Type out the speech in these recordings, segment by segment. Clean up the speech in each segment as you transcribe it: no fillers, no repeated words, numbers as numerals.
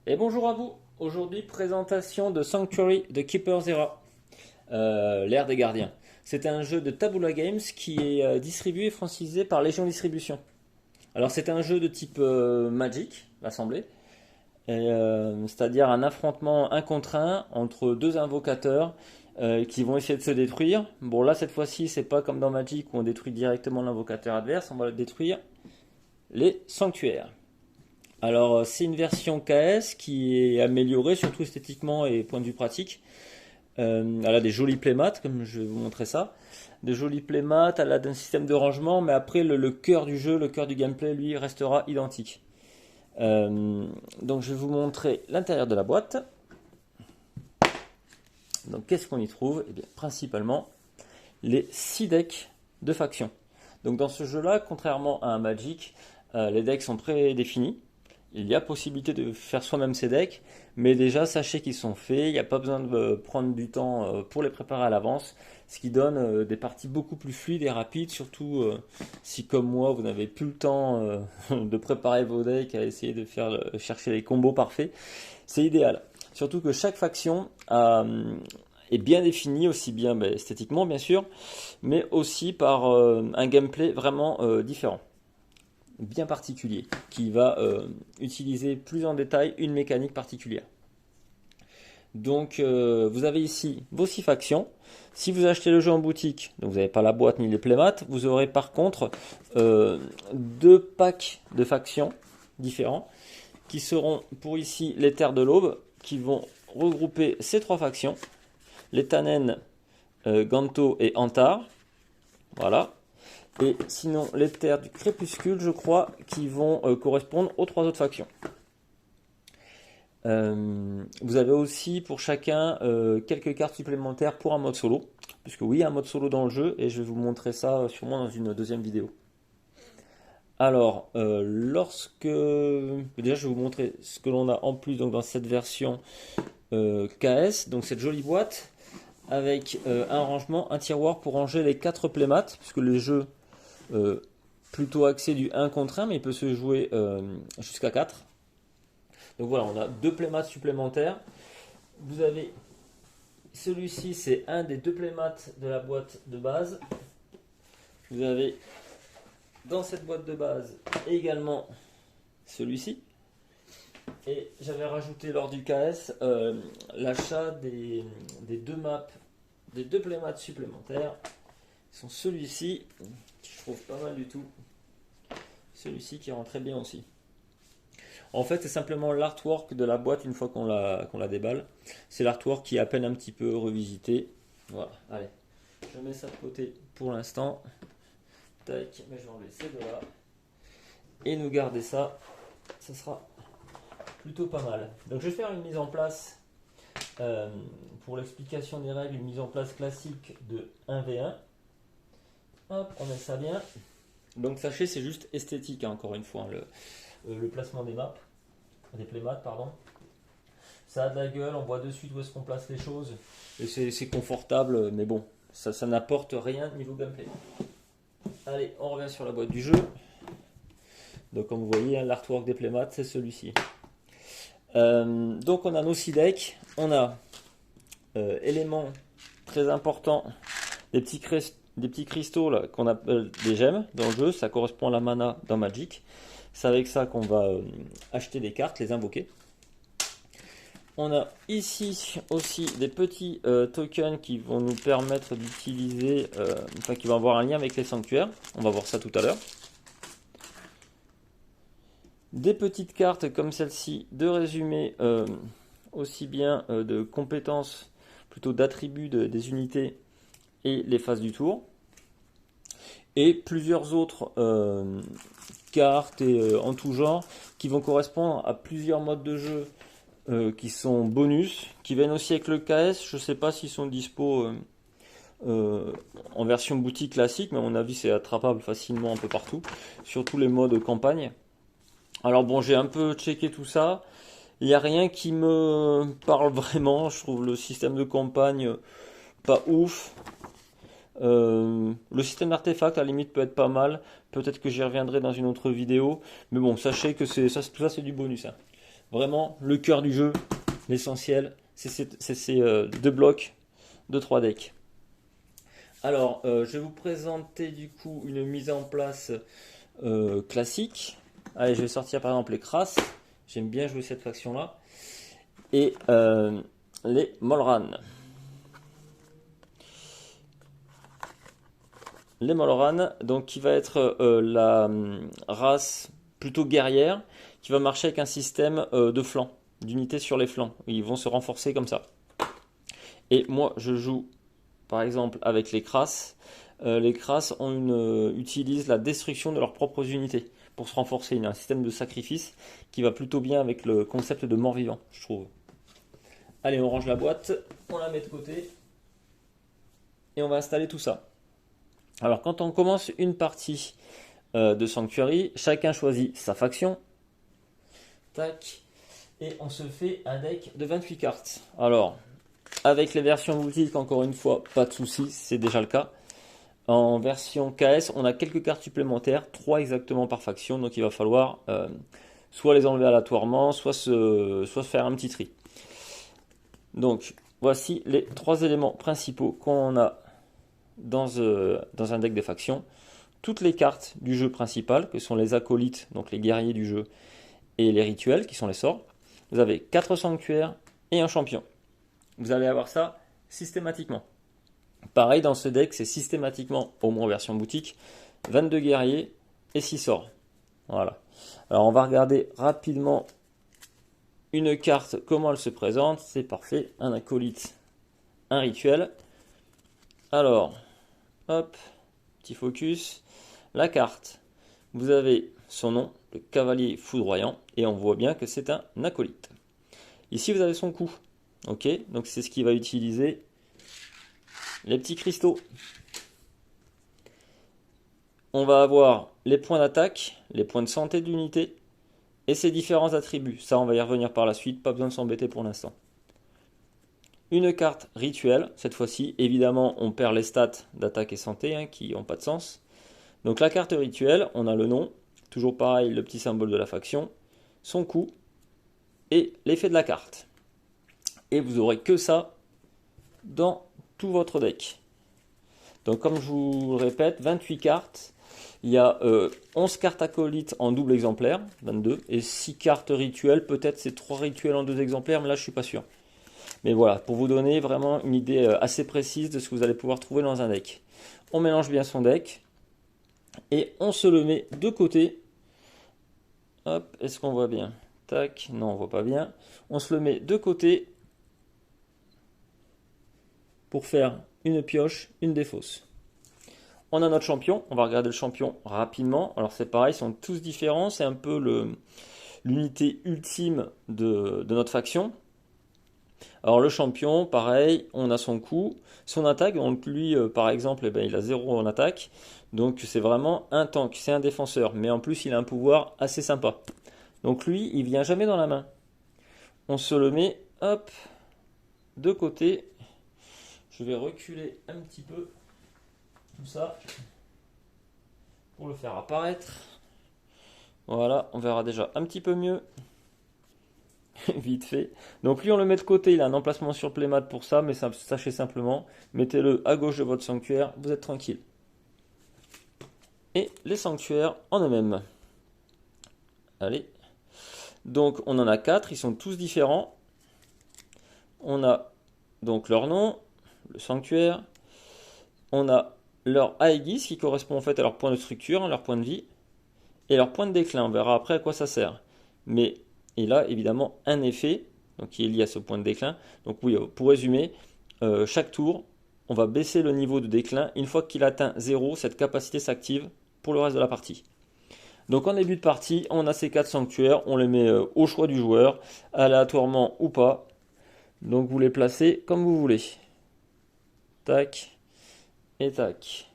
Et bonjour à vous. Aujourd'hui, présentation de Sanctuary de Keeper's Era, l'ère des gardiens. C'est un jeu de Tabula Games qui est distribué et francisé par Légion Distribution. Alors, c'est un jeu de type Magic, l'assemblée, c'est-à-dire un affrontement un contre un entre deux invocateurs qui vont essayer de se détruire. Bon, là, cette fois-ci, c'est pas comme dans Magic où on détruit directement l'invocateur adverse, on va détruire les sanctuaires. Alors, c'est une version KS qui est améliorée, surtout esthétiquement et point de vue pratique. Elle a des jolis playmats, comme je vais vous montrer ça. Des jolis playmats, elle a un système de rangement, mais après, le cœur du jeu, le cœur du gameplay, lui, restera identique. Donc, je vais vous montrer l'intérieur de la boîte. Donc, qu'est-ce qu'on y trouve? Eh bien, principalement, les 6 decks de faction. Donc, dans ce jeu-là, contrairement à un Magic, les decks sont prédéfinis. Il y a possibilité de faire soi-même ces decks, mais déjà sachez qu'ils sont faits, il n'y a pas besoin de prendre du temps pour les préparer à l'avance, ce qui donne des parties beaucoup plus fluides et rapides, surtout si comme moi vous n'avez plus le temps de préparer vos decks à essayer de chercher les combos parfaits, c'est idéal. Surtout que chaque faction est bien définie, aussi bien esthétiquement bien sûr, mais aussi par un gameplay vraiment différent, bien particulier, qui va utiliser plus en détail une mécanique particulière. Donc vous avez ici vos 6 factions. Si vous achetez le jeu en boutique, donc vous n'avez pas la boîte ni les playmats, vous aurez par contre 2 packs de factions différents qui seront pour ici les Terres de l'Aube, qui vont regrouper ces 3 factions, les Tannen, Ganto et Antar. Voilà. Et sinon, les terres du crépuscule, je crois, qui vont correspondre aux 3 autres factions. Vous avez aussi pour chacun quelques cartes supplémentaires pour un mode solo, puisque oui, il y a un mode solo dans le jeu, et je vais vous montrer ça sûrement dans une deuxième vidéo. Alors, déjà, je vais vous montrer ce que l'on a en plus donc, dans cette version KS, donc cette jolie boîte, avec un rangement, un tiroir pour ranger les 4 playmats, puisque le jeu plutôt axé du 1 contre 1, mais il peut se jouer jusqu'à 4. Donc voilà, on a 2 playmats supplémentaires. Vous avez celui-ci, c'est un des 2 playmats de la boîte de base. Vous avez dans cette boîte de base également celui-ci. Et j'avais rajouté lors du KS l'achat des 2 maps, des 2 playmats supplémentaires. Ils sont celui-ci, qui je trouve pas mal du tout. Celui-ci qui rend très bien aussi. En fait, c'est simplement l'artwork de la boîte une fois qu'on la déballe. C'est l'artwork qui est à peine un petit peu revisité. Voilà, allez. Je mets ça de côté pour l'instant. Tac, mais je vais enlever ces deux-là. Et nous garder ça. Ça sera plutôt pas mal. Donc je vais faire une mise en place, pour l'explication des règles, une mise en place classique de 1v1. Hop, on met ça bien. Donc sachez, c'est juste esthétique, hein, encore une fois, hein, le placement des maps, des playmats, pardon. Ça a de la gueule, on voit de suite où est-ce qu'on place les choses, et c'est confortable, mais bon, ça n'apporte rien niveau gameplay. Allez, on revient sur la boîte du jeu. Donc comme vous voyez, hein, l'artwork des playmats, c'est celui-ci. Donc on a nos 6 decks, on a éléments très importants, des petits cristaux là, qu'on appelle des gemmes dans le jeu, ça correspond à la mana dans Magic. C'est avec ça qu'on va acheter des cartes, les invoquer. On a ici aussi des petits tokens qui vont nous permettre d'utiliser, enfin qui vont avoir un lien avec les sanctuaires. On va voir ça tout à l'heure. Des petites cartes comme celle-ci de résumé, aussi bien de compétences, plutôt d'attributs des unités et les phases du tour. Et plusieurs autres cartes et en tout genre qui vont correspondre à plusieurs modes de jeu qui sont bonus, qui viennent aussi avec le KS. Je ne sais pas s'ils sont dispo en version boutique classique, mais à mon avis c'est attrapable facilement un peu partout, sur tous les modes campagne. Alors bon, j'ai un peu checké tout ça. Il n'y a rien qui me parle vraiment. Je trouve le système de campagne pas ouf. Le système d'artefact à la limite peut être pas mal. Peut-être que j'y reviendrai dans une autre vidéo. Mais bon, sachez que tout ça c'est du bonus, hein. Vraiment, le cœur du jeu, l'essentiel, c'est ces deux blocs de 3 decks. Alors, je vais vous présenter du coup une mise en place classique. Allez, je vais sortir par exemple les Kras. J'aime bien jouer cette faction-là. Et les Molran. Les Molran, donc qui va être la race plutôt guerrière, qui va marcher avec un système de flancs, d'unités sur les flancs. Ils vont se renforcer comme ça. Et moi, je joue par exemple avec les Kras. Les Kras utilisent la destruction de leurs propres unités pour se renforcer. Il y a un système de sacrifice qui va plutôt bien avec le concept de mort-vivant, je trouve. Allez, on range la boîte, on la met de côté et on va installer tout ça. Alors, quand on commence une partie de Sanctuary, chacun choisit sa faction. Tac. Et on se fait un deck de 28 cartes. Alors, avec les versions boutiques, encore une fois, pas de soucis, c'est déjà le cas. En version KS, on a quelques cartes supplémentaires, 3 exactement par faction, donc il va falloir soit les enlever aléatoirement, soit se faire un petit tri. Donc, voici les 3 éléments principaux qu'on a dans un deck de faction. Toutes les cartes du jeu principal, que sont les acolytes, donc les guerriers du jeu, et les rituels, qui sont les sorts. Vous avez 4 sanctuaires et un champion. Vous allez avoir ça systématiquement. Pareil, dans ce deck, c'est systématiquement, au moins en version boutique, 22 guerriers et 6 sorts. Voilà. Alors, on va regarder rapidement une carte, comment elle se présente. C'est parfait. Un acolyte, un rituel. Alors, hop, petit focus. La carte, vous avez son nom, le cavalier foudroyant, et on voit bien que c'est un acolyte. Ici, vous avez son coup. Ok, donc c'est ce qui va utiliser les petits cristaux. On va avoir les points d'attaque, les points de santé d'unité et ses différents attributs. Ça, on va y revenir par la suite, pas besoin de s'embêter pour l'instant. Une carte rituelle, cette fois-ci, évidemment, on perd les stats d'attaque et santé hein, qui n'ont pas de sens. Donc la carte rituelle, on a le nom, toujours pareil, le petit symbole de la faction, son coup et l'effet de la carte. Et vous aurez que ça dans tout votre deck. Donc comme je vous le répète, 28 cartes. Il y a 11 cartes acolytes en double exemplaire, 22, et 6 cartes rituelles. Peut-être c'est 3 rituels en 2 exemplaires, mais là je suis pas sûr. Mais voilà, pour vous donner vraiment une idée assez précise de ce que vous allez pouvoir trouver dans un deck. On mélange bien son deck et on se le met de côté. Hop, est-ce qu'on voit bien? Tac, non on voit pas bien. On se le met de côté pour faire une pioche, une défausse. On a notre champion, on va regarder le champion rapidement. Alors c'est pareil, ils sont tous différents, c'est un peu l'unité ultime de notre faction. Alors le champion, pareil, on a son coup, son attaque, donc lui par exemple, eh ben, il a 0 en attaque, donc c'est vraiment un tank, c'est un défenseur, mais en plus il a un pouvoir assez sympa. Donc lui, il vient jamais dans la main. On se le met, hop, de côté. Je vais reculer un petit peu tout ça pour le faire apparaître. Voilà, on verra déjà un petit peu mieux. Vite fait. Donc lui on le met de côté, il a un emplacement sur playmat pour ça, mais sachez simplement, mettez-le à gauche de votre sanctuaire, vous êtes tranquille. Et les sanctuaires en eux-mêmes. Allez. Donc on en a 4, ils sont tous différents. On a donc leur nom, le sanctuaire. On a leur Aegis qui correspond en fait à leur point de structure, à leur point de vie, et leur point de déclin. On verra après à quoi ça sert. Mais il a évidemment un effet donc qui est lié à ce point de déclin. Donc oui, pour résumer, chaque tour, on va baisser le niveau de déclin. Une fois qu'il atteint 0, cette capacité s'active pour le reste de la partie. Donc en début de partie, on a ces 4 sanctuaires, on les met au choix du joueur, aléatoirement ou pas. Donc vous les placez comme vous voulez. Tac et tac.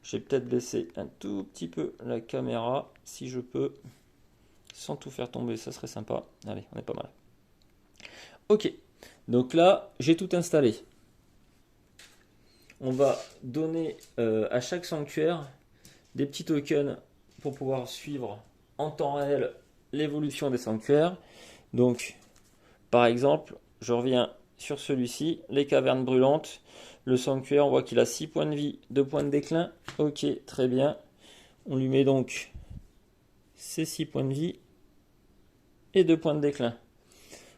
Je vais peut-être baisser un tout petit peu la caméra, si je peux, sans tout faire tomber, ça serait sympa. Allez, on est pas mal. Ok, donc là, j'ai tout installé. On va donner à chaque sanctuaire des petits tokens pour pouvoir suivre en temps réel l'évolution des sanctuaires. Donc, par exemple, je reviens sur celui-ci, les cavernes brûlantes. Le sanctuaire, on voit qu'il a 6 points de vie, 2 points de déclin. Ok, très bien. On lui met donc ces 6 points de vie et 2 points de déclin.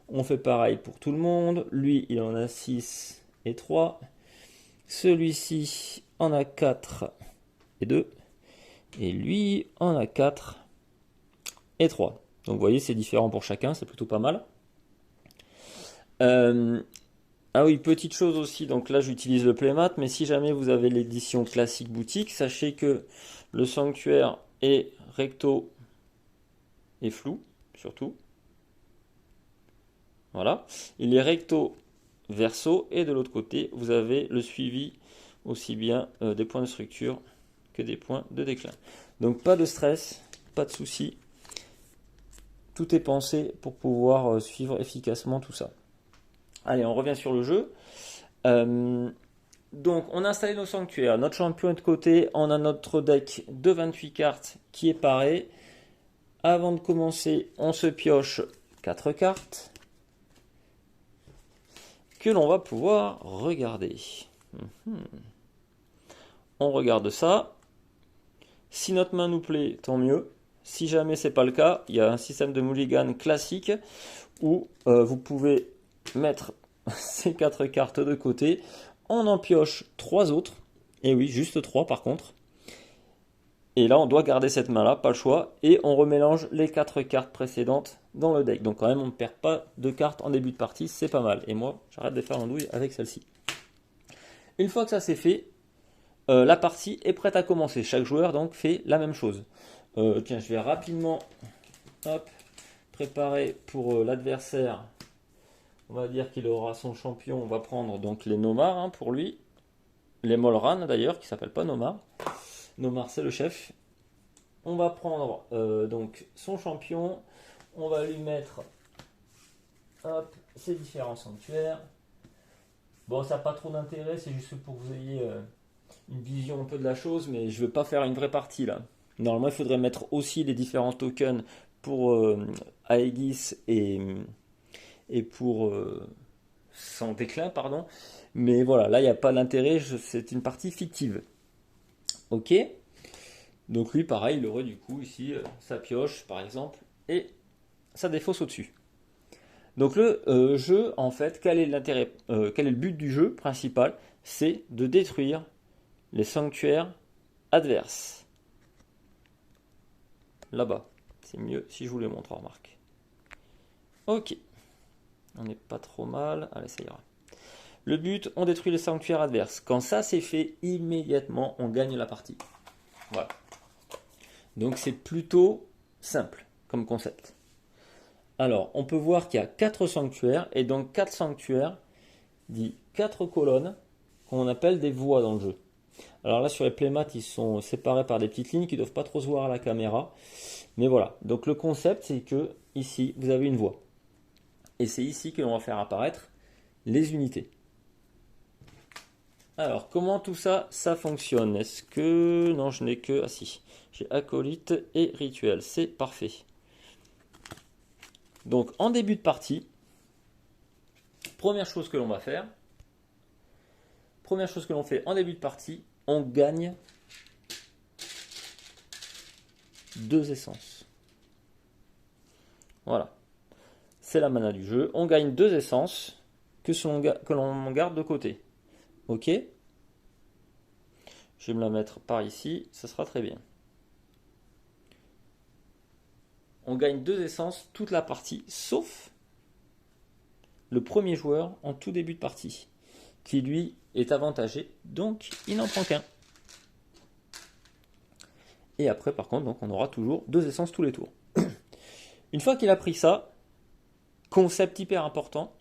On fait pareil pour tout le monde. Lui, il en a 6 et 3. Celui-ci en a 4 et 2. Et lui en a 4 et 3. Donc vous voyez, c'est différent pour chacun, c'est plutôt pas mal. Ah oui, petite chose aussi, donc là j'utilise le playmat, mais si jamais vous avez l'édition classique boutique, sachez que le sanctuaire est recto et flou, surtout. Voilà. Il est recto verso, et de l'autre côté, vous avez le suivi aussi bien des points de structure que des points de déclin. Donc pas de stress, pas de souci. Tout est pensé pour pouvoir suivre efficacement tout ça. Allez, on revient sur le jeu. Donc, on a installé nos sanctuaires. Notre champion est de côté. On a notre deck de 28 cartes qui est paré. Avant de commencer, on se pioche 4 cartes que l'on va pouvoir regarder. On regarde ça. Si notre main nous plaît, tant mieux. Si jamais c'est pas le cas, il y a un système de mulligan classique où vous pouvez mettre ces 4 cartes de côté. On en pioche 3 autres. Et oui, juste 3 par contre. Et là, on doit garder cette main-là, pas le choix. Et on remélange les 4 cartes précédentes dans le deck. Donc quand même, on ne perd pas de cartes en début de partie, c'est pas mal. Et moi, j'arrête de faire l'andouille avec celle-ci. Une fois que ça c'est fait, la partie est prête à commencer. Chaque joueur donc fait la même chose. Tiens, je vais rapidement préparer pour l'adversaire. On va dire qu'il aura son champion. On va prendre donc les Nomar pour lui. Les Molran d'ailleurs, qui ne s'appellent pas Nomar. Nomar, c'est le chef. On va prendre donc son champion. On va lui mettre ses différents sanctuaires. Bon, ça n'a pas trop d'intérêt, c'est juste pour que vous ayez une vision un peu de la chose, mais je ne veux pas faire une vraie partie là. Normalement, il faudrait mettre aussi les différents tokens pour Aegis et pour son déclin, pardon. Mais voilà, là, il n'y a pas d'intérêt, c'est une partie fictive. Ok. Donc lui, pareil, il aurait du coup ici sa pioche, par exemple, et ça défausse au-dessus. Donc le jeu, en fait, quel est l'intérêt, quel est le but du jeu principal? C'est de détruire les sanctuaires adverses. Là-bas. C'est mieux si je vous les montre, remarque. Ok. On n'est pas trop mal. Allez, ça ira. Le but, on détruit les sanctuaires adverses. Quand ça c'est fait, immédiatement, on gagne la partie. Voilà. Donc c'est plutôt simple comme concept. Alors, on peut voir qu'il y a 4 sanctuaires, et donc 4 sanctuaires dit 4 colonnes qu'on appelle des voies dans le jeu. Alors là, sur les playmats, ils sont séparés par des petites lignes qui ne doivent pas trop se voir à la caméra. Mais voilà, donc le concept, c'est que ici, vous avez une voie. Et c'est ici que l'on va faire apparaître les unités. Alors, comment tout ça, ça fonctionne? Est-ce que... Non, je n'ai que... Ah si, j'ai acolyte et rituel, c'est parfait. Donc, en début de partie, première chose que l'on va faire, première chose que l'on fait en début de partie, on gagne 2 essences. Voilà. C'est la mana du jeu. On gagne 2 essences que l'on garde de côté. Ok. Je vais me la mettre par ici. Ça sera très bien. On gagne 2 essences toute la partie, sauf le premier joueur en tout début de partie, qui lui est avantagé, donc il n'en prend qu'un. Et après, par contre, donc on aura toujours 2 essences tous les tours. Une fois qu'il a pris ça, concept hyper important,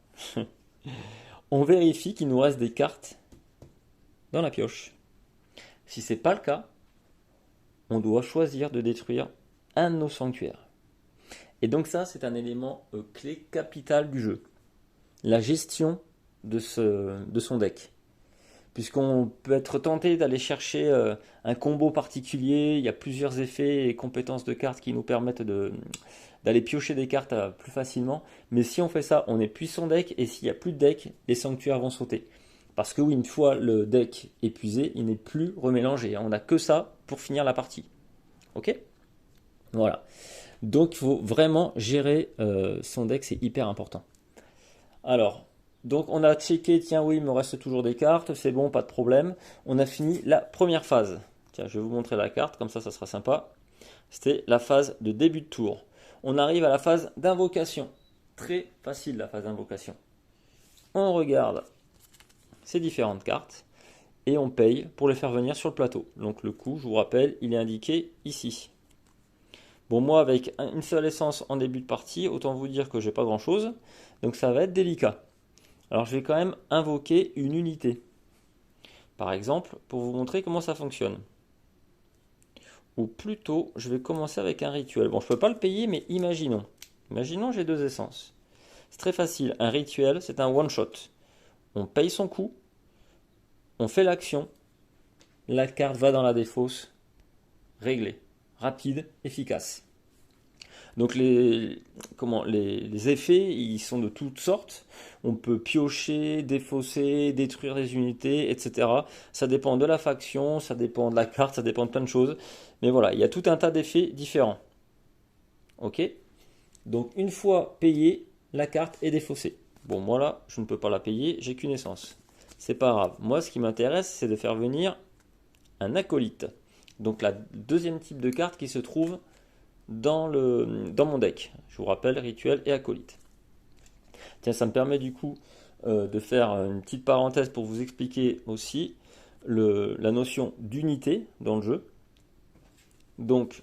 on vérifie qu'il nous reste des cartes dans la pioche. Si ce n'est pas le cas, on doit choisir de détruire un de nos sanctuaires. Et donc ça, c'est un élément clé capital du jeu. La gestion de son deck. Puisqu'on peut être tenté d'aller chercher un combo particulier, il y a plusieurs effets et compétences de cartes qui nous permettent d'aller piocher des cartes plus facilement. Mais si on fait ça, on épuise son deck, et s'il n'y a plus de deck, les sanctuaires vont sauter. Parce que oui, une fois le deck épuisé, il n'est plus remélangé. On n'a que ça pour finir la partie. Ok? Voilà. Donc il faut vraiment gérer son deck, c'est hyper important. Alors, donc on a checké, tiens oui, il me reste toujours des cartes, c'est bon, pas de problème. On a fini la première phase. Tiens, je vais vous montrer la carte, comme ça sera sympa. C'était la phase de début de tour. On arrive à la phase d'invocation. Très facile la phase d'invocation. On regarde ces différentes cartes et on paye pour les faire venir sur le plateau. Donc le coût, je vous rappelle, il est indiqué ici. Bon, moi avec une seule essence en début de partie, autant vous dire que j'ai pas grand chose, donc ça va être délicat. Alors je vais quand même invoquer une unité, par exemple, pour vous montrer comment ça fonctionne. Ou plutôt, je vais commencer avec un rituel. Bon, je ne peux pas le payer, mais imaginons. Imaginons j'ai 2 essences. C'est très facile, un rituel, c'est un one-shot. On paye son coût, on fait l'action, la carte va dans la défausse, réglé, rapide, efficace. Donc les effets, ils sont de toutes sortes. On peut piocher, défausser, détruire des unités, etc. Ça dépend de la faction, ça dépend de la carte, ça dépend de plein de choses. Mais voilà, il y a tout un tas d'effets différents. Ok? Donc une fois payé, la carte est défaussée. Bon, moi là, je ne peux pas la payer, j'ai qu'une essence. C'est pas grave. Moi, ce qui m'intéresse, c'est de faire venir un acolyte. Donc la deuxième type de carte qui se trouve dans mon deck. Je vous rappelle, rituel et acolyte. Tiens, ça me permet du coup de faire une petite parenthèse pour vous expliquer aussi la notion d'unité dans le jeu. Donc,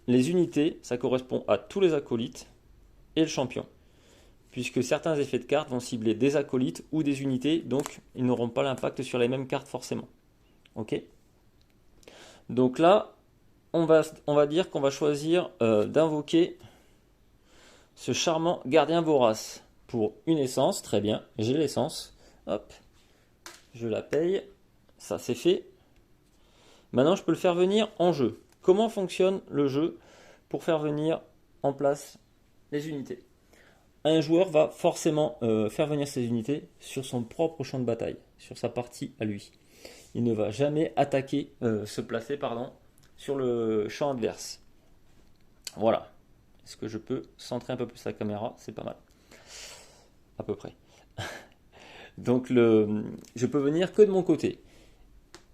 les unités, ça correspond à tous les acolytes et le champion. Puisque certains effets de cartes vont cibler des acolytes ou des unités, donc ils n'auront pas l'impact sur les mêmes cartes forcément. Ok? Donc là, on va dire qu'on va choisir d'invoquer ce charmant gardien vorace pour une essence. Très bien, j'ai l'essence. Hop, je la paye. Ça, c'est fait. Maintenant, je peux le faire venir en jeu. Comment fonctionne le jeu pour faire venir en place les unités? Un joueur va forcément faire venir ses unités sur son propre champ de bataille, sur sa partie à lui. Il ne va jamais attaquer, se placer, pardon, sur le champ adverse. Voilà. Est-ce que je peux centrer un peu plus la caméra? C'est pas mal. À peu près. Donc je peux venir que de mon côté.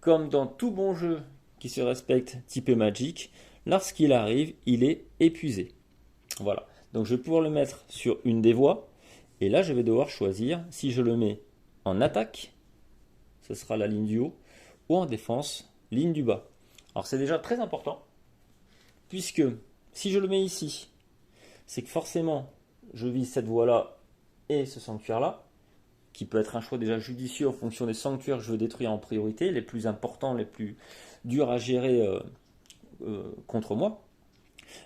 Comme dans tout bon jeu qui se respecte typé Magic, lorsqu'il arrive, il est épuisé. Voilà. Donc je vais pouvoir le mettre sur une des voies. Et là, je vais devoir choisir si je le mets en attaque, ce sera la ligne du haut, ou en défense, ligne du bas. Alors c'est déjà très important, puisque si je le mets ici, c'est que forcément, je vise cette voie-là et ce sanctuaire-là, qui peut être un choix déjà judicieux en fonction des sanctuaires que je veux détruire en priorité, les plus importants, les plus durs à gérer contre moi.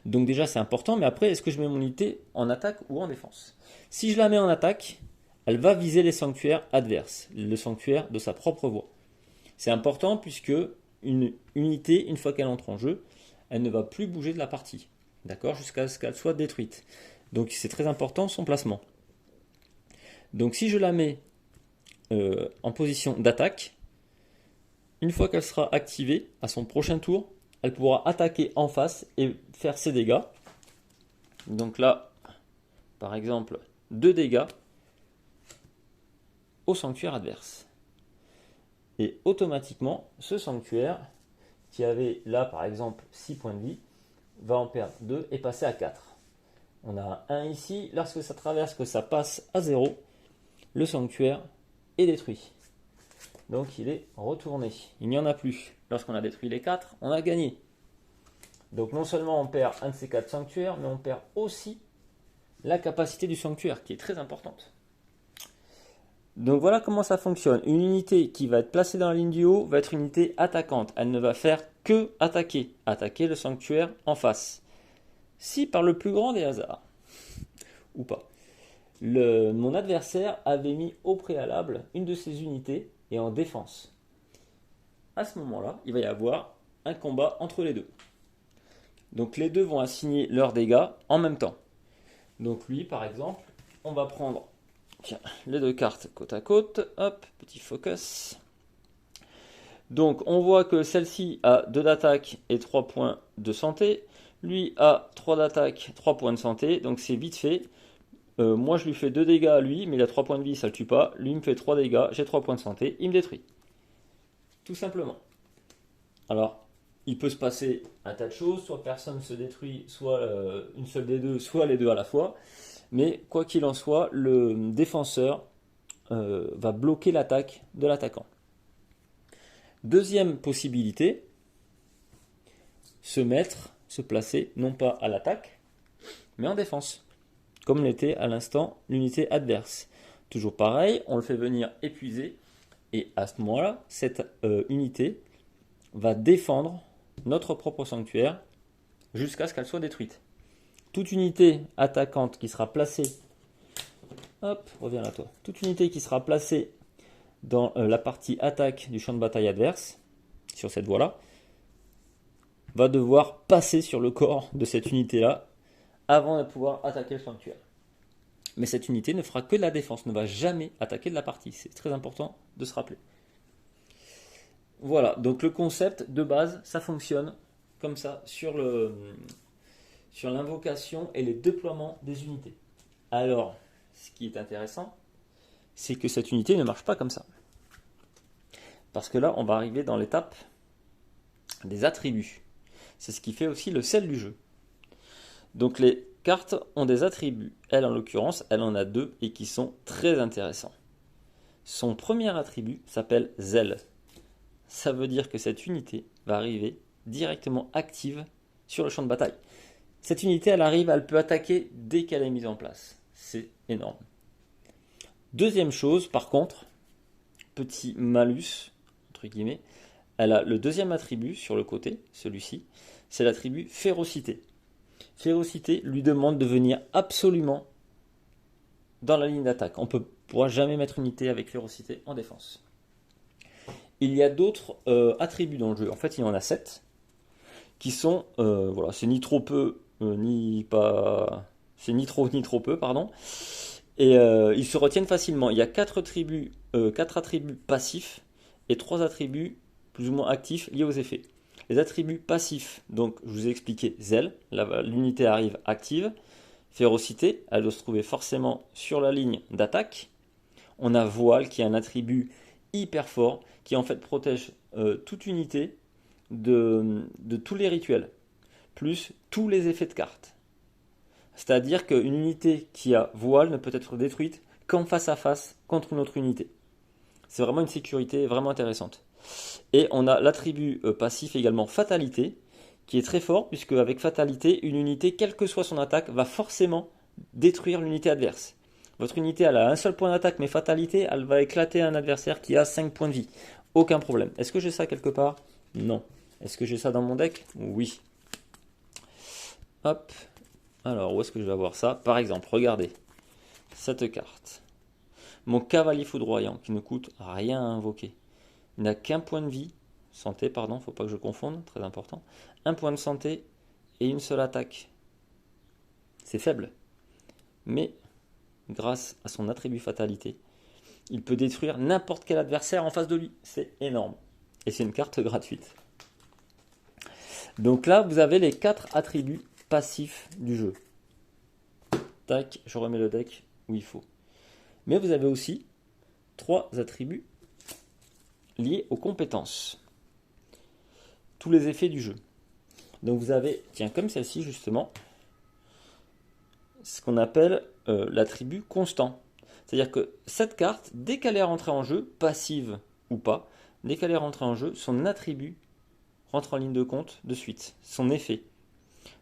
Donc déjà c'est important, mais après est-ce que je mets mon unité en attaque ou en défense? Si je la mets en attaque, elle va viser les sanctuaires adverses, le sanctuaire de sa propre voie. C'est important puisque une unité, une fois qu'elle entre en jeu, elle ne va plus bouger de la partie, d'accord, jusqu'à ce qu'elle soit détruite. Donc c'est très important son placement. Donc si je la mets en position d'attaque, une fois qu'elle sera activée, à son prochain tour, elle pourra attaquer en face et faire ses dégâts. Donc là, par exemple, 2 dégâts au sanctuaire adverse. Et automatiquement, ce sanctuaire, qui avait là par exemple 6 points de vie, va en perdre 2 et passer à 4. On a 1 ici, lorsque ça traverse, que ça passe à 0, le sanctuaire est détruit. Donc il est retourné. Il n'y en a plus. Lorsqu'on a détruit les 4, on a gagné. Donc non seulement on perd un de ces 4 sanctuaires, mais on perd aussi la capacité du sanctuaire, qui est très importante. Donc voilà comment ça fonctionne. Une unité qui va être placée dans la ligne du haut va être une unité attaquante. Elle ne va faire que attaquer. Attaquer le sanctuaire en face. Si par le plus grand des hasards, ou pas, mon adversaire avait mis au préalable une de ses unités et en défense. À ce moment-là, il va y avoir un combat entre les deux. Donc les deux vont assigner leurs dégâts en même temps. Donc lui, par exemple, on va prendre les deux cartes côte à côte. Hop, petit focus. Donc on voit que celle-ci a 2 d'attaque et 3 points de santé. Lui a 3 d'attaque, 3 points de santé. Donc c'est vite fait. Moi je lui fais 2 dégâts à lui, mais il a 3 points de vie, ça le tue pas. Lui me fait 3 dégâts, j'ai 3 points de santé, il me détruit. Tout simplement. Alors, il peut se passer un tas de choses, soit personne se détruit, soit une seule des deux, soit les deux à la fois. Mais quoi qu'il en soit, le défenseur va bloquer l'attaque de l'attaquant. Deuxième possibilité, se placer, non pas à l'attaque, mais en défense, comme l'était à l'instant l'unité adverse. Toujours pareil, on le fait venir épuisé, et à ce moment-là, cette unité va défendre notre propre sanctuaire jusqu'à ce qu'elle soit détruite. Toute unité attaquante qui sera placée, hop, reviens là toi, toute unité qui sera placée dans la partie attaque du champ de bataille adverse, sur cette voie-là, va devoir passer sur le corps de cette unité-là avant de pouvoir attaquer le sanctuaire. Mais cette unité ne fera que de la défense, ne va jamais attaquer de la partie. C'est très important de se rappeler. Voilà, donc le concept de base, ça fonctionne comme ça sur l'invocation et les déploiements des unités. Alors, ce qui est intéressant, c'est que cette unité ne marche pas comme ça. Parce que là, on va arriver dans l'étape des attributs. C'est ce qui fait aussi le sel du jeu. Donc les cartes ont des attributs. Elle, en l'occurrence, elle en a 2 et qui sont très intéressants. Son premier attribut s'appelle Zèle. Ça veut dire que cette unité va arriver directement active sur le champ de bataille. Cette unité, elle peut attaquer dès qu'elle est mise en place. C'est énorme. Deuxième chose, par contre, petit malus, entre guillemets, elle a le deuxième attribut sur le côté, celui-ci, c'est l'attribut férocité. Férocité lui demande de venir absolument dans la ligne d'attaque. On ne pourra jamais mettre une unité avec férocité en défense. Il y a d'autres attributs dans le jeu. En fait, il y en a 7 qui sont, voilà, c'est ni trop peu, ni pas, c'est ni trop peu, pardon. Et ils se retiennent facilement. Il y a 4 attributs passifs et 3 attributs plus ou moins actifs liés aux effets. Les attributs passifs, donc je vous ai expliqué Zèle, l'unité arrive active. Férocité, elle doit se trouver forcément sur la ligne d'attaque. On a Voile qui est un attribut hyper fort qui en fait protège toute unité de tous les rituels, plus tous les effets de cartes. C'est-à-dire qu'une unité qui a Voile ne peut être détruite qu'en face à face contre une autre unité. C'est vraiment une sécurité vraiment intéressante. Et on a l'attribut passif également Fatalité, qui est très fort, puisque avec Fatalité, une unité, quelle que soit son attaque, va forcément détruire l'unité adverse. Votre unité, elle a un seul point d'attaque, mais Fatalité, elle va éclater un adversaire qui a 5 points de vie. Aucun problème. Est-ce que j'ai ça quelque part? Non. Est-ce que j'ai ça dans mon deck? Oui. Hop. Alors, où est-ce que je vais avoir ça? Par exemple, regardez. Cette carte. Mon cavalier foudroyant, qui ne coûte rien à invoquer. Il n'a qu'un point de vie, santé, pardon, faut pas que je confonde, très important. Un point de santé et une seule attaque. C'est faible. Mais, grâce à son attribut fatalité, il peut détruire n'importe quel adversaire en face de lui. C'est énorme. Et c'est une carte gratuite. Donc là, vous avez les 4 attributs passifs du jeu. Tac, je remets le deck où il faut. Mais vous avez aussi 3 attributs liés aux compétences. Tous les effets du jeu. Donc vous avez, tiens, comme celle-ci justement, ce qu'on appelle l'attribut constant. C'est-à-dire que cette carte, dès qu'elle est rentrée en jeu, passive ou pas, dès qu'elle est rentrée en jeu, son attribut rentre en ligne de compte de suite, son effet.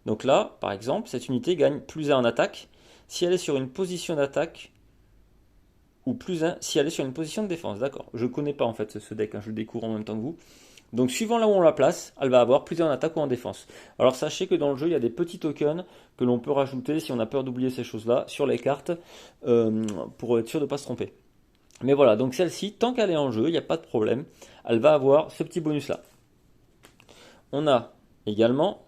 Donc là, par exemple, cette unité gagne plus 1 en attaque si elle est sur une position d'attaque ou plus 1 si elle est sur une position de défense. D'accord, je ne connais pas en fait ce deck, hein, je le découvre en même temps que vous. Donc suivant là où on la place, elle va avoir plus 1 en attaque ou en défense. Alors sachez que dans le jeu, il y a des petits tokens que l'on peut rajouter si on a peur d'oublier ces choses-là sur les cartes pour être sûr de ne pas se tromper. Mais voilà, donc celle-ci, tant qu'elle est en jeu, il n'y a pas de problème, elle va avoir ce petit bonus-là. On a également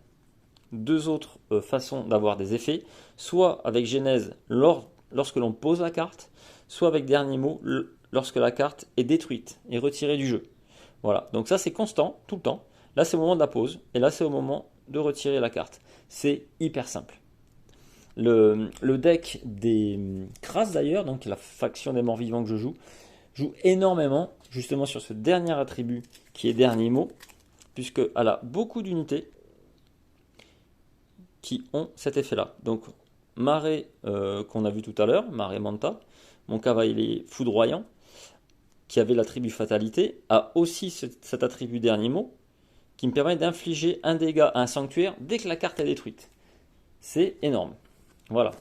deux autres façons d'avoir des effets, soit avec Genèse lorsque l'on pose la carte, soit avec dernier mot lorsque la carte est détruite et retirée du jeu. Voilà, donc ça c'est constant, tout le temps. Là c'est au moment de la pause, et là c'est au moment de retirer la carte. C'est hyper simple. Le deck des Kras d'ailleurs, donc la faction des morts vivants que je joue énormément justement sur ce dernier attribut qui est dernier mot, puisqu'elle a beaucoup d'unités qui ont cet effet-là. Donc Marée qu'on a vu tout à l'heure, Marée Manta, mon cavalier foudroyant, qui avait l'attribut fatalité, a aussi cet attribut dernier mot, qui me permet d'infliger un dégât à un sanctuaire dès que la carte est détruite. C'est énorme. Voilà.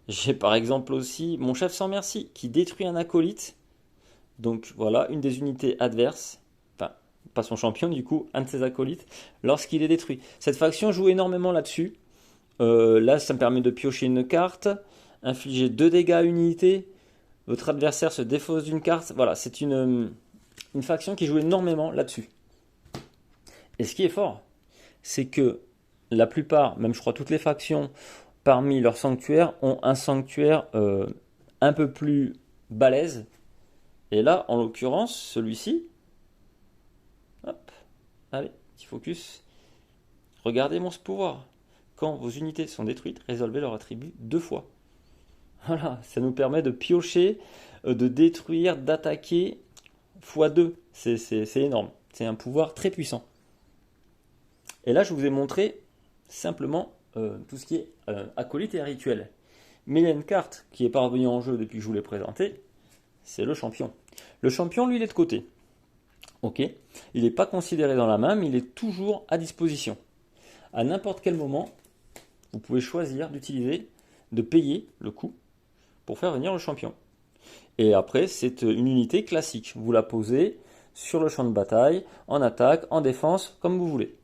J'ai par exemple aussi mon chef sans merci, qui détruit un acolyte. Donc voilà, une des unités adverses, enfin pas son champion du coup, un de ses acolytes, lorsqu'il est détruit. Cette faction joue énormément là-dessus. Là, ça me permet de piocher une carte, infliger 2 dégâts à une unité, votre adversaire se défausse d'une carte. Voilà, c'est une faction qui joue énormément là-dessus. Et ce qui est fort, c'est que la plupart, même je crois toutes les factions, parmi leurs sanctuaires, ont un sanctuaire un peu plus balèze. Et là, en l'occurrence, celui-ci, hop, allez, petit focus. Regardez mon pouvoir. Quand vos unités sont détruites, résolvez leur attribut 2 fois. Voilà, ça nous permet de piocher, de détruire, d'attaquer x2. C'est énorme. C'est un pouvoir très puissant. Et là, je vous ai montré simplement tout ce qui est acolyte et rituel. Mais il y a une carte qui n'est pas revenue en jeu depuis que je vous l'ai présenté, c'est le champion. Le champion, lui, il est de côté. Ok, il n'est pas considéré dans la main, mais il est toujours à disposition. À n'importe quel moment, vous pouvez choisir d'utiliser, de payer le coût pour faire venir le champion. Et après, c'est une unité classique. Vous la posez sur le champ de bataille, en attaque, en défense, comme vous voulez.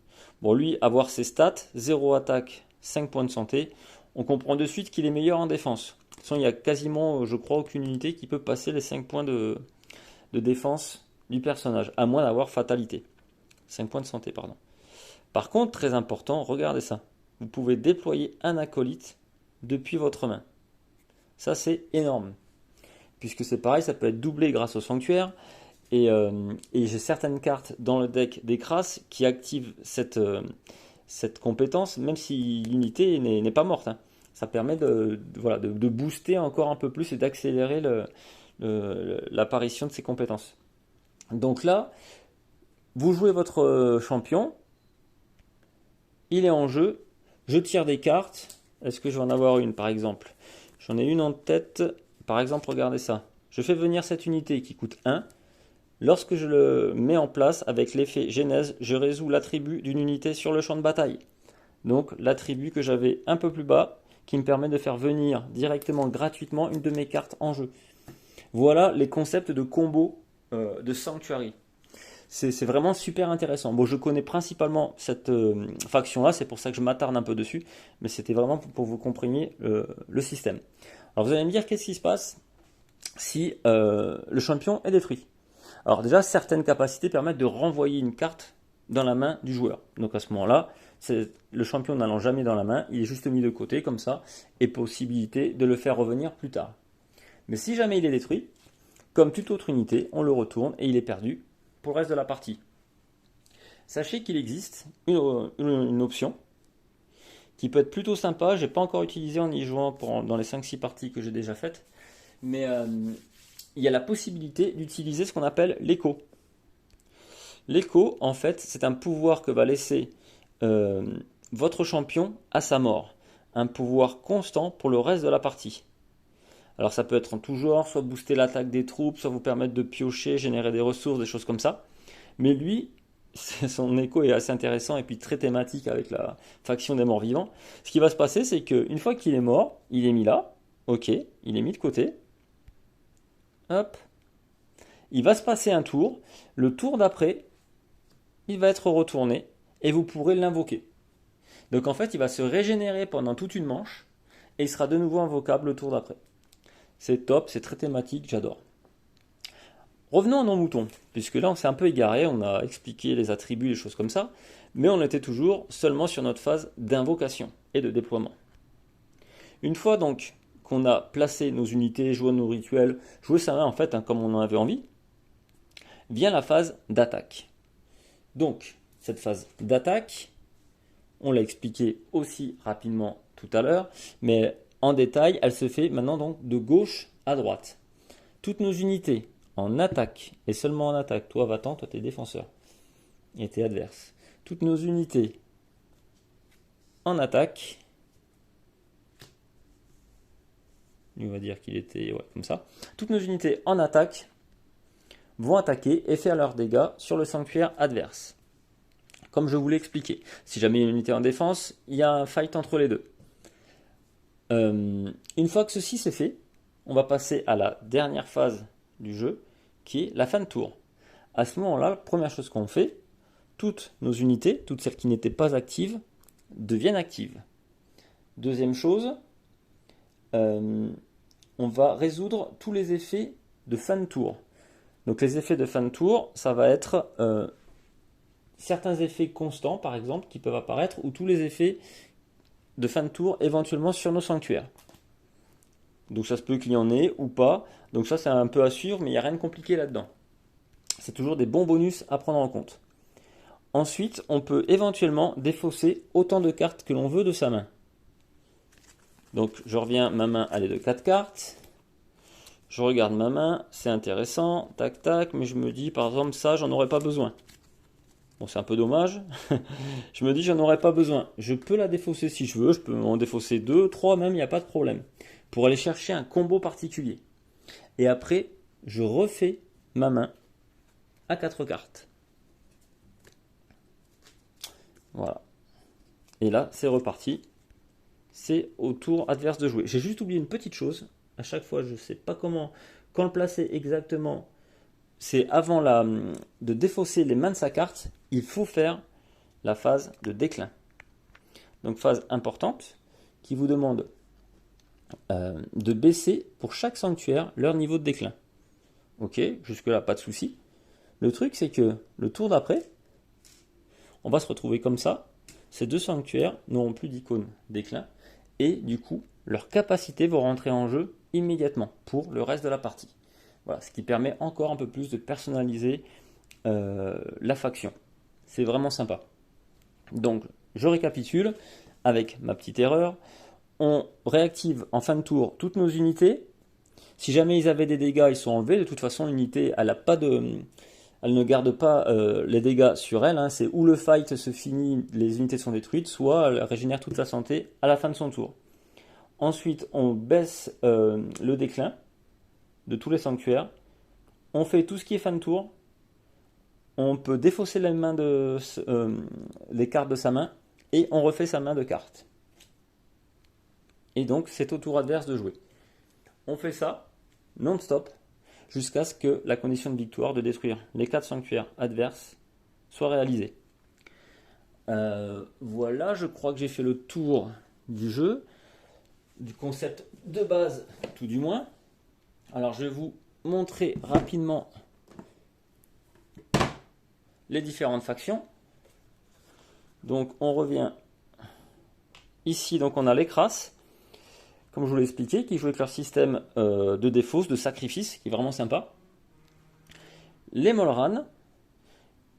Bon, lui, avoir ses stats, 0 attaque, 5 points de santé, on comprend de suite qu'il est meilleur en défense. De toute façon, il n'y a quasiment, je crois, aucune unité qui peut passer les 5 points de défense du personnage, à moins d'avoir fatalité. 5 points de santé, pardon. Par contre, très important, regardez ça. Vous pouvez déployer un acolyte depuis votre main. Ça, c'est énorme. Puisque c'est pareil, ça peut être doublé grâce au sanctuaire. Et j'ai certaines cartes dans le deck des Kras qui activent cette compétence, même si l'unité n'est pas morte. Hein. Ça permet de booster encore un peu plus et d'accélérer l'apparition de ces compétences. Donc là, vous jouez votre champion, il est en jeu, je tire des cartes. Est-ce que je vais en avoir une par exemple? J'en ai une en tête, par exemple, regardez ça. Je fais venir cette unité qui coûte 1. Lorsque je le mets en place avec l'effet Genèse, je résous l'attribut d'une unité sur le champ de bataille. Donc l'attribut que j'avais un peu plus bas, qui me permet de faire venir directement, gratuitement, une de mes cartes en jeu. Voilà les concepts de combo de Sanctuary. C'est vraiment super intéressant. Bon, je connais principalement cette faction-là, c'est pour ça que je m'attarde un peu dessus, mais c'était vraiment pour vous compreniez le système. Alors vous allez me dire, qu'est-ce qui se passe si le champion est détruit? Alors déjà, certaines capacités permettent de renvoyer une carte dans la main du joueur. Donc à ce moment-là, le champion n'allant jamais dans la main, il est juste mis de côté comme ça, et possibilité de le faire revenir plus tard. Mais si jamais il est détruit, comme toute autre unité, on le retourne et il est perdu pour le reste de la partie. Sachez qu'il existe une option qui peut être plutôt sympa. Je n'ai pas encore utilisé en y jouant dans les 5-6 parties que j'ai déjà faites, mais il y a la possibilité d'utiliser ce qu'on appelle l'écho. L'écho, en fait, c'est un pouvoir que va laisser votre champion à sa mort. Un pouvoir constant pour le reste de la partie. Alors ça peut être en tout genre, soit booster l'attaque des troupes, soit vous permettre de piocher, générer des ressources, des choses comme ça. Mais lui, son écho est assez intéressant et puis très thématique avec la faction des morts vivants. Ce qui va se passer, c'est qu'une fois qu'il est mort, il est mis là, ok, il est mis de côté. Hop. Il va se passer un tour. Le tour d'après, il va être retourné et vous pourrez l'invoquer. Donc en fait, il va se régénérer pendant toute une manche et il sera de nouveau invocable le tour d'après. C'est top, c'est très thématique, j'adore. Revenons à nos moutons, puisque là on s'est un peu égaré, on a expliqué les attributs, les choses comme ça. mais on était toujours seulement sur notre phase d'invocation et de déploiement. Une fois donc qu'on a placé nos unités, joué nos rituels, joué sa main en fait, comme on en avait envie, vient la phase d'attaque. Donc, cette phase d'attaque, on l'a expliqué aussi rapidement tout à l'heure, mais en détail, elle se fait maintenant donc de gauche à droite. Toutes nos unités en attaque, et seulement en attaque, toi va-t'en, toi t'es défenseur, et t'es adverse. Toutes nos unités en attaque, lui on va dire qu'il était comme ça, toutes nos unités en attaque vont attaquer et faire leurs dégâts sur le sanctuaire adverse. Comme je vous l'ai expliqué, si jamais il y a une unité en défense, il y a un fight entre les deux. Une fois que ceci c'est fait, on va passer à la dernière phase du jeu, qui est la fin de tour. À ce moment-là, la première chose qu'on fait, toutes nos unités, toutes celles qui n'étaient pas actives, deviennent actives. Deuxième chose, on va résoudre tous les effets de fin de tour. Donc les effets de fin de tour, ça va être certains effets constants, par exemple, qui peuvent apparaître, ou tous les effets de fin de tour éventuellement sur nos sanctuaires. Donc ça se peut qu'il y en ait ou pas. Donc ça c'est un peu à suivre, mais il n'y a rien de compliqué là-dedans. C'est toujours des bons bonus à prendre en compte. Ensuite, on peut éventuellement défausser autant de cartes que l'on veut de sa main. Donc je reviens, ma main elle est de 4 cartes. Je regarde ma main, c'est intéressant, tac tac, mais je me dis par exemple ça j'en aurais pas besoin. Bon, c'est un peu dommage. Je me dis j'en aurais pas besoin. Je peux la défausser si je veux, je peux en défausser 2, 3 même, il n'y a pas de problème. Pour aller chercher un combo particulier. Et après, je refais ma main à 4 cartes. Voilà. Et là, c'est reparti. C'est au tour adverse de jouer. J'ai juste oublié une petite chose. À chaque fois, je ne sais pas quand le placer exactement. C'est avant de défausser les mains de sa carte, il faut faire la phase de déclin. Donc phase importante qui vous demande de baisser pour chaque sanctuaire leur niveau de déclin. Ok, jusque là pas de souci. Le truc c'est que le tour d'après, on va se retrouver comme ça. Ces deux sanctuaires n'auront plus d'icône déclin et du coup leurs capacités vont rentrer en jeu immédiatement pour le reste de la partie. Voilà, ce qui permet encore un peu plus de personnaliser la faction. C'est vraiment sympa. Donc, je récapitule avec ma petite erreur. On réactive en fin de tour toutes nos unités. Si jamais ils avaient des dégâts, ils sont enlevés. De toute façon, l'unité, elle ne garde pas les dégâts sur elle. C'est où le fight se finit, les unités sont détruites, soit elle régénère toute sa santé à la fin de son tour. Ensuite, on baisse le déclin de tous les sanctuaires. On fait tout ce qui est fin de tour. On peut défausser les cartes de sa main et on refait sa main de cartes. Et donc, c'est au tour adverse de jouer. On fait ça non-stop jusqu'à ce que la condition de victoire de détruire les 4 sanctuaires adverses soit réalisée. Voilà, je crois que j'ai fait le tour du jeu, du concept de base tout du moins. Alors, je vais vous montrer rapidement les différentes factions. Donc on revient ici, donc on a les Crasses, comme je vous l'ai expliqué, qui jouent avec leur système de défausse, de sacrifice, qui est vraiment sympa. Les Molran,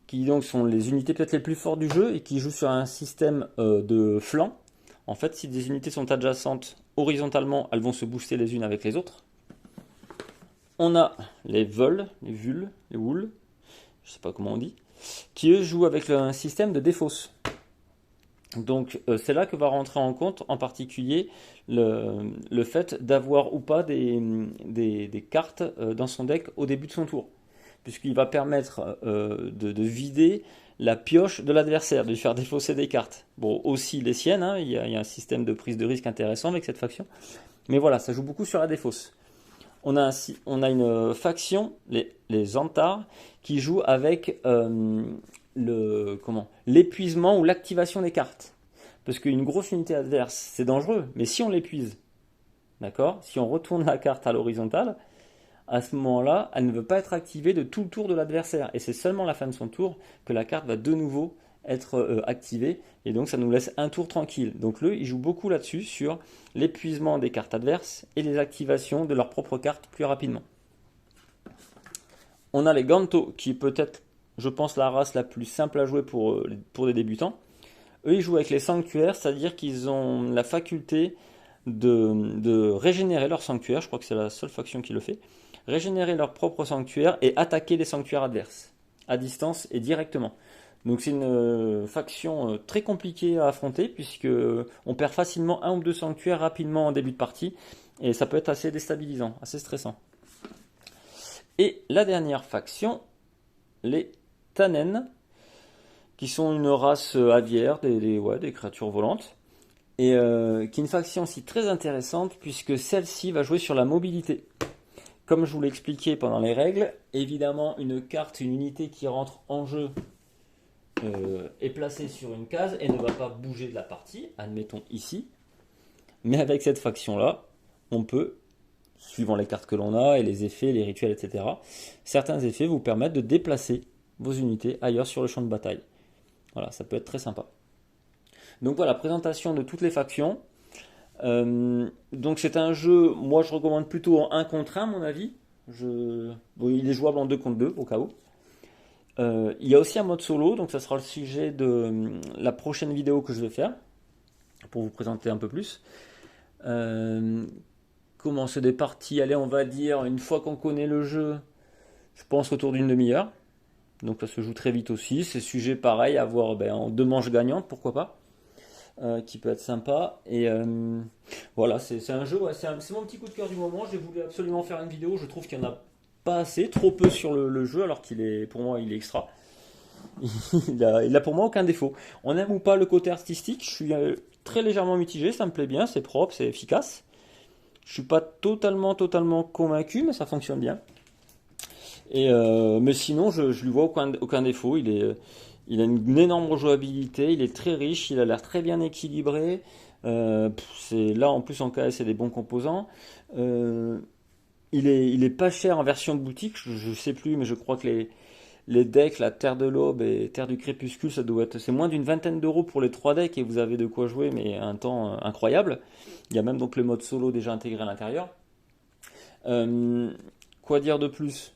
qui donc sont les unités peut-être les plus fortes du jeu et qui jouent sur un système de flanc. En fait, si des unités sont adjacentes horizontalement, elles vont se booster les unes avec les autres. On a les Vols, les Vuls, les Wools, je sais pas comment on dit, qui eux jouent avec un système de défausse. Donc c'est là que va rentrer en compte en particulier le fait d'avoir ou pas des cartes dans son deck au début de son tour. Puisqu'il va permettre de vider la pioche de l'adversaire, de lui faire défausser des cartes. Bon, aussi les siennes, il y a un système de prise de risque intéressant avec cette faction. Mais voilà, ça joue beaucoup sur la défausse. On a une faction, les Antar, qui joue avec l'épuisement ou l'activation des cartes. Parce qu'une grosse unité adverse, c'est dangereux, mais si on l'épuise, d'accord, si on retourne la carte à l'horizontale, à ce moment-là, elle ne veut pas être activée de tout le tour de l'adversaire. Et c'est seulement à la fin de son tour que la carte va de nouveau être activé, et donc ça nous laisse un tour tranquille. Donc il joue beaucoup là-dessus, sur l'épuisement des cartes adverses et les activations de leurs propres cartes plus rapidement. On a les Ganto, qui est peut-être, je pense, la race la plus simple à jouer pour des débutants. Eux, ils jouent avec les sanctuaires, c'est-à-dire qu'ils ont la faculté de régénérer leur sanctuaire. Je crois que c'est la seule faction qui le fait. Régénérer leur propre sanctuaire et attaquer les sanctuaires adverses, à distance et directement. Donc c'est une faction très compliquée à affronter, puisque on perd facilement un ou deux sanctuaires rapidement en début de partie, et ça peut être assez déstabilisant, assez stressant. Et la dernière faction, les Tannen, qui sont une race aviaire, des créatures volantes, et qui est une faction aussi très intéressante, puisque celle-ci va jouer sur la mobilité. Comme je vous l'ai expliqué pendant les règles, évidemment une carte, une unité qui rentre en jeu est placée sur une case et ne va pas bouger de la partie, admettons ici. Mais avec cette faction-là, on peut, suivant les cartes que l'on a et les effets, les rituels, etc., certains effets vous permettent de déplacer vos unités ailleurs sur le champ de bataille. Voilà, ça peut être très sympa. Donc voilà, présentation de toutes les factions. Donc c'est un jeu, moi je recommande plutôt en 1 contre 1 à mon avis. Bon, il est jouable en 2 contre 2 au cas où. Il y a aussi un mode solo, donc ça sera le sujet de la prochaine vidéo que je vais faire pour vous présenter un peu plus. Commencer des parties, allez, on va dire, une fois qu'on connaît le jeu, je pense autour d'une demi-heure. Donc ça se joue très vite aussi. C'est sujet pareil, à avoir en 2 manches gagnantes, pourquoi pas, qui peut être sympa. Et voilà, c'est un jeu, ouais, c'est mon petit coup de cœur du moment. J'ai voulu absolument faire une vidéo, je trouve qu'il n'y en a pas assez, trop peu sur le jeu, alors qu'il est, pour moi, il est extra. Il a pour moi aucun défaut. On aime ou pas le côté artistique, je suis très légèrement mitigé, ça me plaît bien, c'est propre, c'est efficace. Je suis pas totalement convaincu, mais ça fonctionne bien. Mais sinon, je lui vois aucun défaut. Il a une énorme rejouabilité, il est très riche, il a l'air très bien équilibré. Là, en plus, en KS, c'est des bons composants. Il est pas cher en version boutique, je sais plus, mais je crois que les decks, la Terre de l'Aube et Terre du Crépuscule, c'est moins d'une vingtaine d'euros pour les 3 decks, et vous avez de quoi jouer, mais un temps incroyable. Il y a même donc le mode solo déjà intégré à l'intérieur. Quoi dire de plus?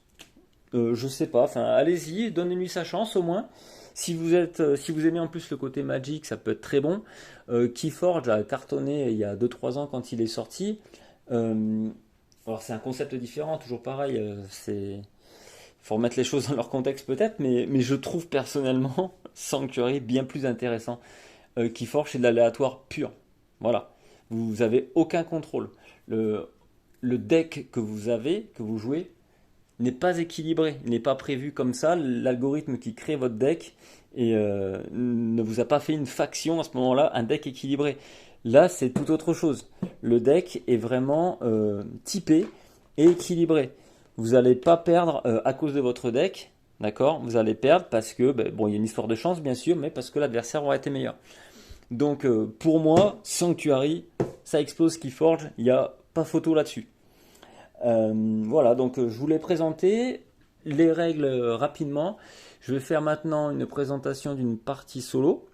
Je sais pas, enfin allez-y, donnez-lui sa chance au moins. Si vous aimez en plus le côté Magic, ça peut être très bon. Keyforge a cartonné il y a 2-3 ans quand il est sorti. Alors c'est un concept différent, toujours pareil, faut remettre les choses dans leur contexte peut-être, mais je trouve personnellement Sanctuary bien plus intéressant. Keyforge, c'est de l'aléatoire pur. Voilà. Vous avez aucun contrôle. Le deck que vous jouez, n'est pas équilibré, il n'est pas prévu comme ça. L'algorithme qui crée votre deck ne vous a pas fait une faction à ce moment-là, un deck équilibré. Là, c'est tout autre chose. Le deck est vraiment typé et équilibré. Vous n'allez pas perdre à cause de votre deck, d'accord? Vous allez perdre parce que, il y a une histoire de chance bien sûr, mais parce que l'adversaire aura été meilleur. Donc pour moi, Sanctuary, ça explose Keyforge, il n'y a pas photo là-dessus. Voilà, donc je voulais présenter les règles rapidement. Je vais faire maintenant une présentation d'une partie solo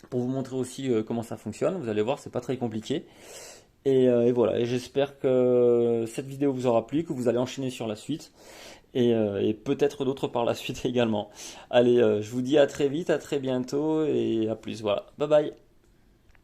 pour vous montrer aussi comment ça fonctionne. Vous allez voir, c'est pas très compliqué. Et voilà, et j'espère que cette vidéo vous aura plu, que vous allez enchaîner sur la suite et peut-être d'autres par la suite également. Allez, je vous dis à très vite, à très bientôt et à plus. Voilà, bye bye.